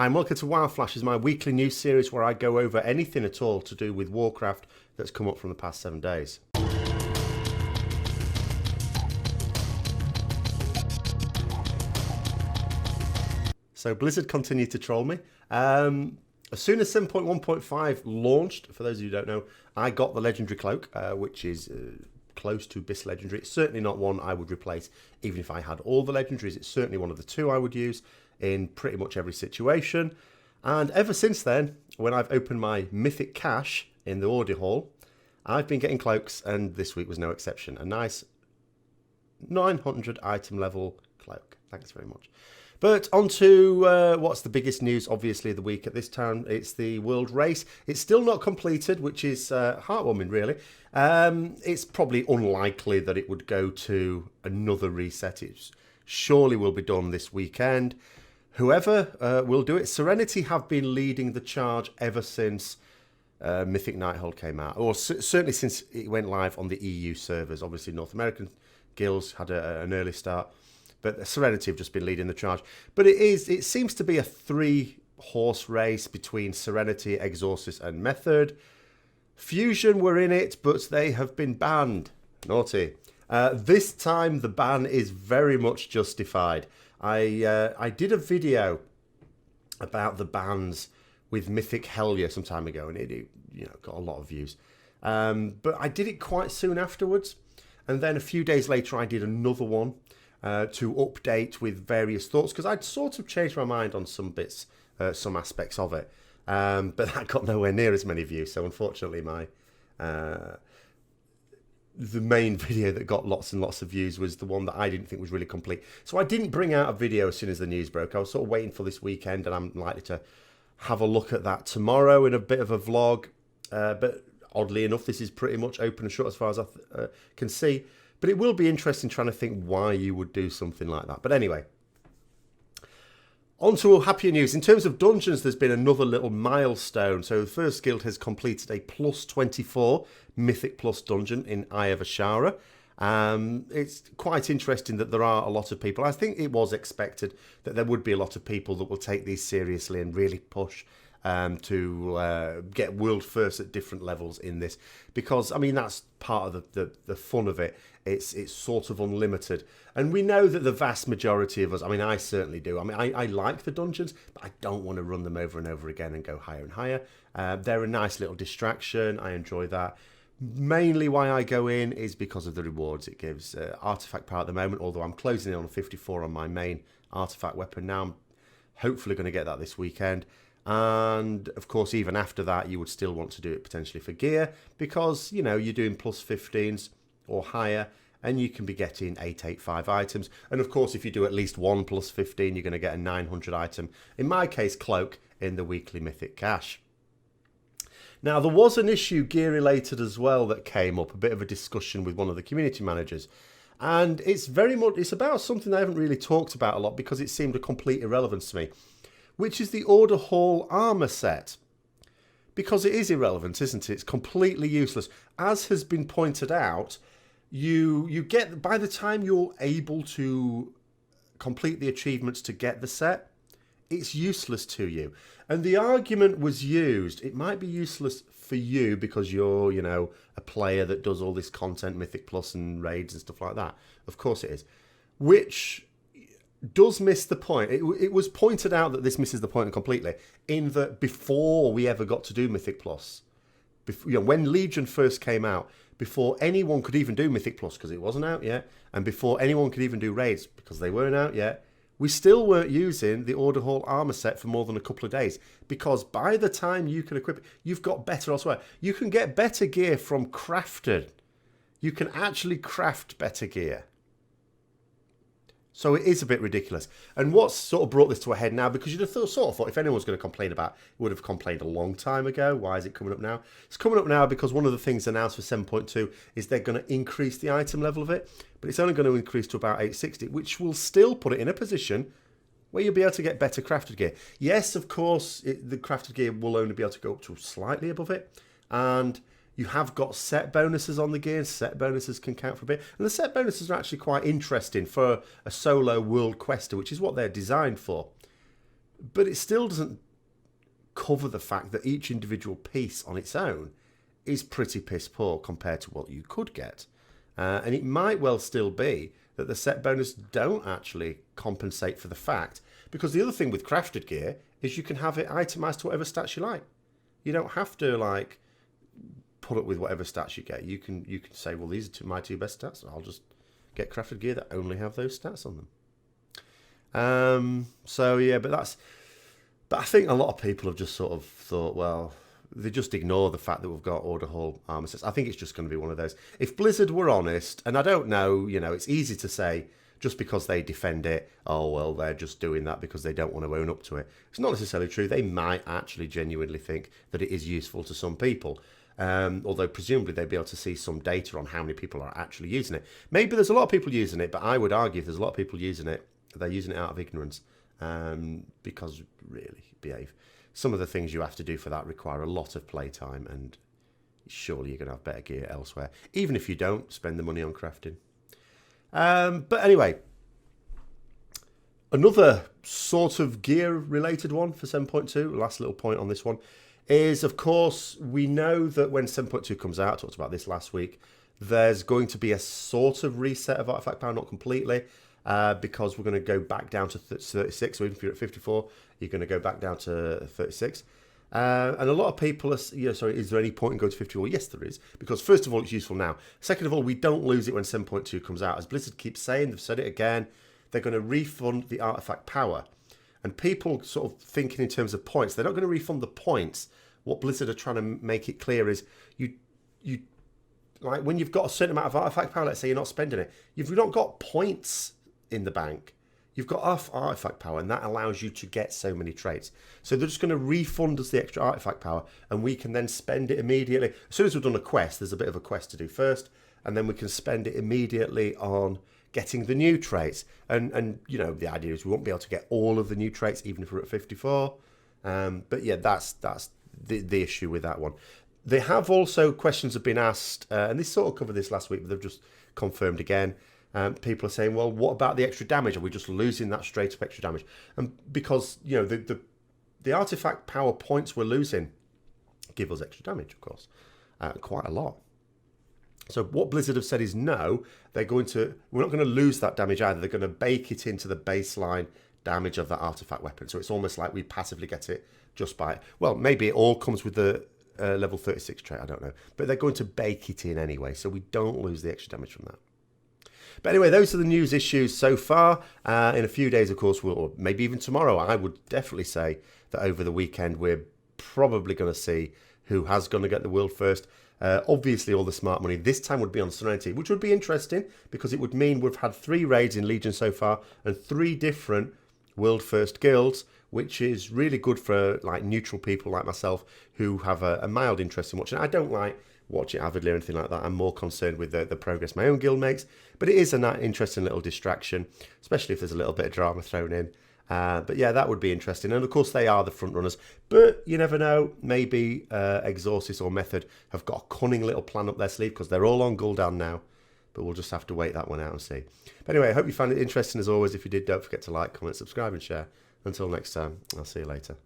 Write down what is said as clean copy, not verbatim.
Hi, and welcome to WoW Flashes, my weekly news series where I go over anything at all to do with Warcraft that's come up from the past 7 days. So Blizzard continued to troll me. As soon as 7.1.5 launched, for those of you who don't know, I got the Legendary Cloak, which is close to Bis Legendary. It's certainly not one I would replace, even if I had all the Legendaries. It's certainly one of the two I would use in pretty much every situation. And ever since then, when I've opened my Mythic cache in the Order Hall, I've been getting cloaks, and this week was no exception. A nice 900 item level cloak. Thanks very much. But on to what's the biggest news, obviously, of the week at this time. It's the World Race. It's still not completed, which is heartwarming, really. It's probably unlikely that it would go to another reset. It surely will be done this weekend. Whoever will do it. Serenity have been leading the charge ever since Mythic Nighthold came out. Or certainly since it went live on the EU servers. Obviously, North American guilds had an early start. But Serenity have just been leading the charge. But it seems to be a 3-horse race between Serenity, Exorcist and Method. Fusion were in it, but they have been banned. Naughty. This time the ban is very much justified. I did a video about the bans with Mythic Hellier some time ago, and it got a lot of views. But I did it quite soon afterwards, and then a few days later I did another one to update with various thoughts, because I'd sort of changed my mind on some bits, some aspects of it, but that got nowhere near as many views. So unfortunately, the main video that got lots and lots of views was the one that I didn't think was really complete. So I didn't bring out a video as soon as the news broke. I was sort of waiting for this weekend, and I'm likely to have a look at that tomorrow in a bit of a vlog. But oddly enough, this is pretty much open and shut as far as I can see. But it will be interesting trying to think why you would do something like that. But anyway, on to happier news. In terms of dungeons, there's been another little milestone. So the first guild has completed a plus 24 Mythic Plus dungeon in Eye of Ashara. It's quite interesting that there are a lot of people. I think it was expected that there would be a lot of people that will take these seriously and really push to get world first at different levels in this, because I mean that's part of the fun of it. It's sort of unlimited, and we know that the vast majority of us, I mean I certainly do, I mean I like the dungeons, but I don't want to run them over and over again and go higher and higher. They're a nice little distraction. I enjoy that. Mainly why I go in is because of the rewards it gives. Artifact power at the moment, although I'm closing in on 54 on my main artifact weapon now. I'm hopefully going to get that this weekend. And of course, even after that, you would still want to do it potentially for gear, because you're doing plus 15s or higher, and you can be getting 885 items. And of course, if you do at least one plus 15, you're going to get a 900 item, in my case, cloak, in the weekly Mythic cache. Now, there was an issue gear related as well that came up, a bit of a discussion with one of the community managers. And it's about something I haven't really talked about a lot because it seemed a complete irrelevance to me, which is the Order Hall armour set. Because it is irrelevant, isn't it? It's completely useless. As has been pointed out, you get, by the time you're able to complete the achievements to get the set, it's useless to you. And the argument was used, it might be useless for you because you're, a player that does all this content, Mythic Plus and raids and stuff like that. Of course it is. Which does miss the point. It was pointed out that this misses the point completely, in that before we ever got to do Mythic Plus, when Legion first came out, before anyone could even do Mythic Plus because it wasn't out yet, and before anyone could even do raids because they weren't out yet, we still weren't using the Order Hall armor set for more than a couple of days, because by the time you can equip it, you've got better elsewhere. You can get better gear from crafted. You can actually craft better gear. So it is a bit ridiculous. And what's sort of brought this to a head now, because you'd have sort of thought if anyone's going to complain about it, would have complained a long time ago. Why is it coming up now? It's coming up now because one of the things announced for 7.2 is they're going to increase the item level of it, but it's only going to increase to about 860, which will still put it in a position where you'll be able to get better crafted gear. Yes, of course, the crafted gear will only be able to go up to slightly above it, and you have got set bonuses on the gear. Set bonuses can count for a bit. And the set bonuses are actually quite interesting for a solo world quester, which is what they're designed for. but it still doesn't cover the fact that each individual piece on its own is pretty piss poor compared to what you could get. And it might well still be that the set bonus don't actually compensate for the fact, because the other thing with crafted gear is you can have it itemized to whatever stats you like. You don't have to like put up with whatever stats you get. You can say, well, these are my two best stats. I'll just get crafted gear that only have those stats on them. So yeah, but I think a lot of people have just sort of thought, well, they just ignore the fact that we've got Order Hall armor sets. I think it's just going to be one of those. If Blizzard were honest, and I don't know, it's easy to say just because they defend it, oh, well, they're just doing that because they don't want to own up to it. It's not necessarily true. They might actually genuinely think that it is useful to some people. Although presumably they'd be able to see some data on how many people are actually using it. Maybe there's a lot of people using it, but I would argue if there's a lot of people using it, they're using it out of ignorance. Because really, behave. Some of the things you have to do for that require a lot of playtime, and surely you're going to have better gear elsewhere, even if you don't spend the money on crafting. But anyway, another sort of gear-related one for 7.2, last little point on this one, is, of course, we know that when 7.2 comes out, I talked about this last week, there's going to be a sort of reset of artifact power, not completely, because we're going to go back down to 36, so even if you're at 54, you're going to go back down to 36. And a lot of people are, sorry, is there any point in going to 54? Yes, there is, because first of all, it's useful now. Second of all, we don't lose it when 7.2 comes out. As Blizzard keeps saying, they've said it again, they're going to refund the artifact power. And people sort of thinking in terms of points, they're not going to refund the points. What Blizzard are trying to make it clear is you like when you've got a certain amount of artifact power, let's say you're not spending it, you've not got points in the bank. You've got off artifact power, and that allows you to get so many traits. So they're just going to refund us the extra artifact power, and we can then spend it immediately. As soon as we've done a quest, there's a bit of a quest to do first, and then we can spend it immediately on getting the new traits. And the idea is we won't be able to get all of the new traits, even if we're at 54. But yeah, that's the issue with that one. They have also, questions have been asked, and they sort of covered this last week, but they've just confirmed again. People are saying, well, what about the extra damage? Are we just losing that straight up extra damage? And because, the artifact power points we're losing give us extra damage, of course, quite a lot. So what Blizzard have said is no, we're not going to lose that damage either. They're going to bake it into the baseline damage of that artifact weapon. So it's almost like we passively get it just by, well, maybe it all comes with the level 36 trait, I don't know. But they're going to bake it in anyway, so we don't lose the extra damage from that. But anyway, those are the news issues so far. In a few days, of course, or maybe even tomorrow, I would definitely say that over the weekend, we're probably going to see who has going to get the world first. Obviously, all the smart money this time would be on Serenity, which would be interesting because it would mean we've had 3 raids in Legion so far and 3 different world first guilds, which is really good for like neutral people like myself who have a mild interest in watching. I don't like watch it avidly or anything like that. I'm more concerned with the progress my own guild makes, but it is an interesting little distraction, especially if there's a little bit of drama thrown in. But yeah, that would be interesting. And of course, they are the front runners, but you never know. Maybe Exorcist or Method have got a cunning little plan up their sleeve because they're all on Gul'dan now. But we'll just have to wait that one out and see. But anyway, I hope you found it interesting as always. If you did, don't forget to like, comment, subscribe and share. Until next time, I'll see you later.